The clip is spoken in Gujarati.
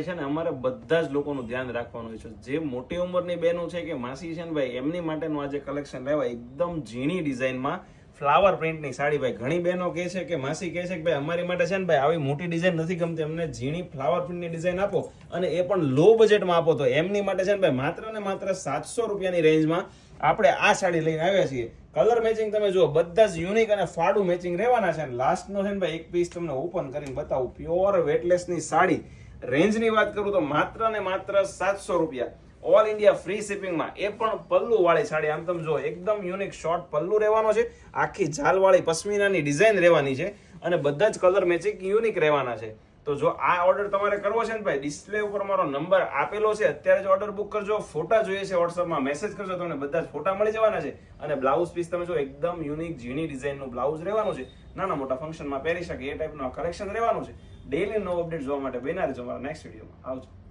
છે ને અમારે બધા જ લોકોનું ધ્યાન રાખવાનું છે. જે મોટી ઉંમરની બહેનો છે કે માસી છે ને ભાઈ, એમની માટેનું આજે કલેક્શન લેવા એકદમ ઝીણી ડિઝાઇનમાં ફ્લાવર પ્રિન્ટની સાડી. ભાઈ ઘણી બહેનો કહે છે કે માસી કહે છે કે ભાઈ અમારી માટે છે ને ભાઈ આવી મોટી ડિઝાઇન નથી ગમતી, અમને ઝીણી ફ્લાવર પ્રિન્ટની ડિઝાઇન આપો અને એ પણ લો બજેટમાં આપો. તો એમની માટે છે ને ભાઈ માત્ર ને માત્ર 700 રૂપિયાની રેન્જમાં આપણે આ સાડી લઈને આવ્યા છીએ. કલર મેચિંગ તમે જુઓ, બધા જ યુનિક અને ફાડું મેચિંગ રહેવાના છે. લાસ્ટનો છે ને ભાઈ એક પીસ તમને ઓપન કરીને બતાવું. પ્યોર વેટલેસની સાડી. રેન્જની વાત કરું તો માત્ર ને માત્ર 700 રૂપિયા. ઓલ ઇન્ડિયા ફ્રી શિપિંગમાં. એ પણ પલ્લુ વાળી સાડી. આમ તમે જો એકદમ યુનિક શોર્ટ પલ્લુ રહેવાનો છે, આખી ઝાલવાળી પશ્મિનાની ડિઝાઇન રહેવાની છે અને બધા જ કલર મેચિંગ યુનિક રહેવાના છે. તો જો આ ઓર્ડર તમારે કરવો છે ને ભાઈ, ડિસ્પ્લે ઉપર મારો નંબર આપેલો છે, અત્યારે જ ઓર્ડર બુક કરજો. ફોટા જોઈએ છે વોટ્સઅપમાં મેસેજ કરજો, તમને બધા જ ફોટા મળી જવાના છે. અને બ્લાઉઝ પીસ તમે જો એકદમ યુનિક ઝીણી ડિઝાઇનનું બ્લાઉઝ રહેવાનું છે, નાના મોટા ફંક્શનમાં પહેરી શકે એ ટાઈપનું કલેક્શન રહેવાનું છે. ડેલી નવો અપડેટ જોવા માટે બન્યા રહેજો મારા નેક્સ્ટ વિડીયોમાં. આવજો.